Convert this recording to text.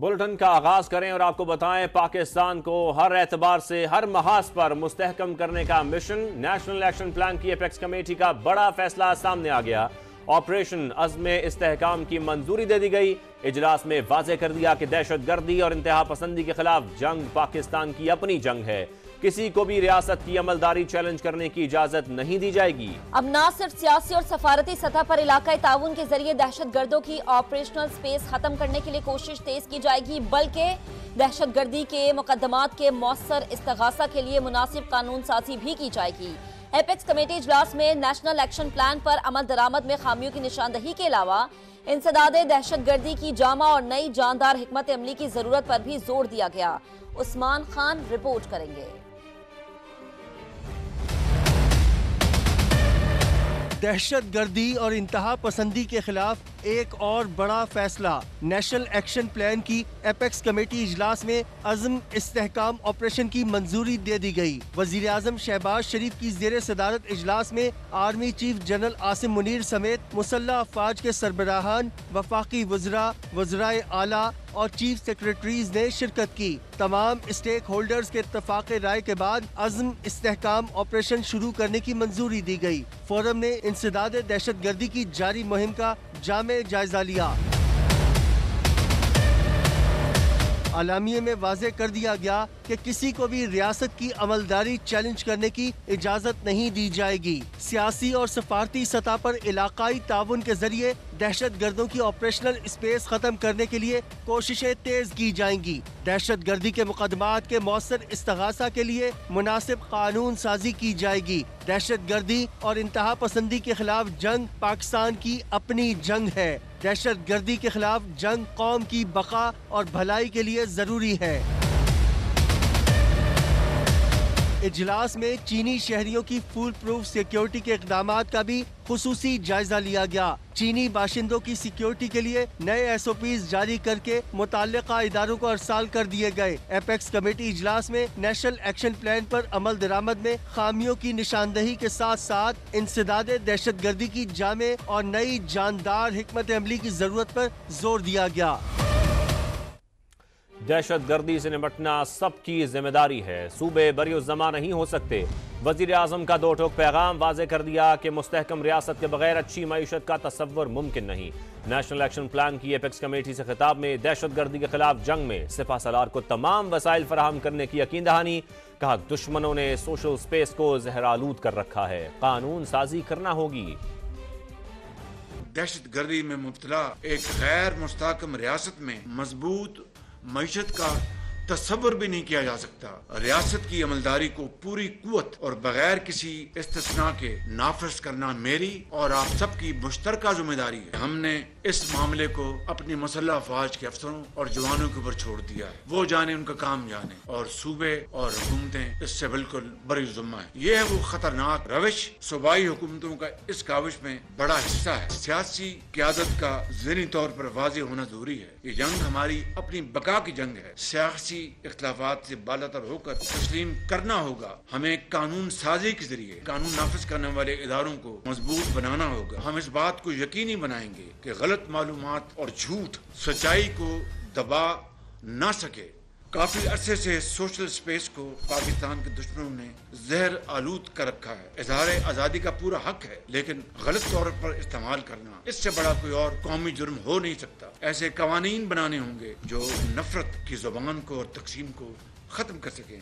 Bulletin کا آغاز کریں اور آپ کو بتائیں پاکستان کو ہر اعتبار سے ہر محاذ پر مستحکم کرنے کا مشن نیشنل ایکشن پلان کی اپیکس کمیٹی کا بڑا فیصلہ سامنے آ گیا۔ آپریشن عزم استحکام کی منظوری دے دی گئی۔ اجلاس میں واضح کر دیا کہ دہشت گردی اور انتہا پسندی کے خلاف جنگ پاکستان کی اپنی جنگ ہے، کسی کو بھی ریاست کی عملداری چیلنج کرنے کی اجازت نہیں دی جائے گی۔ اب نہ صرف سیاسی اور سفارتی سطح پر علاقائی تعاون کے ذریعے دہشت گردوں کی آپریشنل سپیس ختم کرنے کے لیے کوشش تیز کی جائے گی، بلکہ دہشت گردی کے مقدمات کے مؤثر استغاثہ کے لیے مناسب قانون سازی بھی کی جائے گی۔ ایپیکس کمیٹی اجلاس میں نیشنل ایکشن پلان پر عمل درآمد میں خامیوں کی نشاندہی کے علاوہ انسداد دہشت گردی کی جامع اور نئی جاندار حکمت عملی کی ضرورت پر بھی زور دیا گیا۔ عثمان خان رپورٹ کریں گے۔ دہشت گردی اور انتہا پسندی کے خلاف ایک اور بڑا فیصلہ۔ نیشنل ایکشن پلان کی ایپیکس کمیٹی اجلاس میں عزم استحکام آپریشن کی منظوری دے دی گئی۔ وزیر اعظم شہباز شریف کی زیر صدارت اجلاس میں army chief general Asim Munir سمیت مسلح افواج کے سربراہان، وفاقی وزراء، وزرائے اعلیٰ اور چیف سیکریٹریز نے شرکت کی۔ تمام اسٹیک ہولڈرز کے اتفاق رائے کے بعد عزم استحکام آپریشن شروع کرنے کی منظوری دی گئی۔ فورم نے انسداد دہشت گردی کی جاری مہم کا جامع جائزہ لیا۔ اعلامیے میں واضح کر دیا گیا کہ کسی کو بھی ریاست کی عملداری چیلنج کرنے کی اجازت نہیں دی جائے گی۔ سیاسی اور سفارتی سطح پر علاقائی تعاون کے ذریعے دہشت گردوں کی آپریشنل اسپیس ختم کرنے کے لیے کوششیں تیز کی جائیں گی۔ دہشت گردی کے مقدمات کے مؤثر استغاثہ کے لیے مناسب قانون سازی کی جائے گی۔ دہشت گردی اور انتہا پسندی کے خلاف جنگ پاکستان کی اپنی جنگ ہے۔ دہشت گردی کے خلاف جنگ قوم کی بقا اور بھلائی کے لیے ضروری ہے۔ اجلاس میں چینی شہریوں کی فول پروف سیکیورٹی کے اقدامات کا بھی خصوصی جائزہ لیا گیا۔ چینی باشندوں کی سیکیورٹی کے لیے نئے ایس او پیز جاری کر کے متعلقہ اداروں کو ارسال کر دیے گئے۔ ایپیکس کمیٹی اجلاس میں نیشنل ایکشن پلان پر عمل درآمد میں خامیوں کی نشاندہی کے ساتھ ساتھ انسداد دہشت گردی کی جامع اور نئی جاندار حکمت عملی کی ضرورت پر زور دیا گیا۔ دہشت گردی سے نمٹنا سب کی ذمہ داری ہے، صوبے بری الزماں نہیں ہو سکتے۔ وزیر اعظم کا دو ٹوک پیغام واضح کر دیا کہ مستحکم ریاست کے بغیر اچھی معیشت کا تصور ممکن نہیں۔ نیشنل ایکشن پلان کی ایپیکس کمیٹی سے خطاب میں دہشت گردی کے خلاف جنگ میں سپہ سالار کو تمام وسائل فراہم کرنے کی یقین دہانی۔ کہا دشمنوں نے سوشل سپیس کو زہر آلود کر رکھا ہے، قانون سازی کرنا ہوگی۔ دہشت گردی میں مبتلا ایک غیر مستحکم ریاست میں مضبوط معیشت کا تصور بھی نہیں کیا جا سکتا۔ ریاست کی عملداری کو پوری قوت اور بغیر کسی استثناء کے نافذ کرنا میری اور آپ سب کی مشترکہ ذمہ داری ہے۔ ہم نے اس معاملے کو اپنی مسلح افواج کے افسروں اور جوانوں کے اوپر چھوڑ دیا ہے، وہ جانے ان کا کام جانے، اور صوبے اور حکومتیں اس سے بالکل بری ذمہ ہیں۔ یہ ہے وہ خطرناک روش، صوبائی حکومتوں کا اس کاوش میں بڑا حصہ ہے۔ سیاسی قیادت کا ذہنی طور پر واضح ہونا ضروری ہے۔ یہ جنگ ہماری اپنی بقا کی جنگ ہے۔ سیاسی اختلافات سے بالاتر ہو کر تسلیم کرنا ہوگا۔ ہمیں قانون سازی کے ذریعے قانون نافذ کرنے والے اداروں کو مضبوط بنانا ہوگا۔ ہم اس بات کو یقینی بنائیں گے کہ غلط معلومات اور جھوٹ سچائی کو دبا نہ سکے۔ کافی عرصے سے سوشل سپیس کو پاکستان کے دشمنوں نے زہر آلود کر رکھا ہے۔ اظہار آزادی کا پورا حق ہے، لیکن غلط طور پر استعمال کرنا اس سے بڑا کوئی اور قومی جرم ہو نہیں سکتا۔ ایسے قوانین بنانے ہوں گے جو نفرت کی زبان کو اور تقسیم کو ختم کر سکیں۔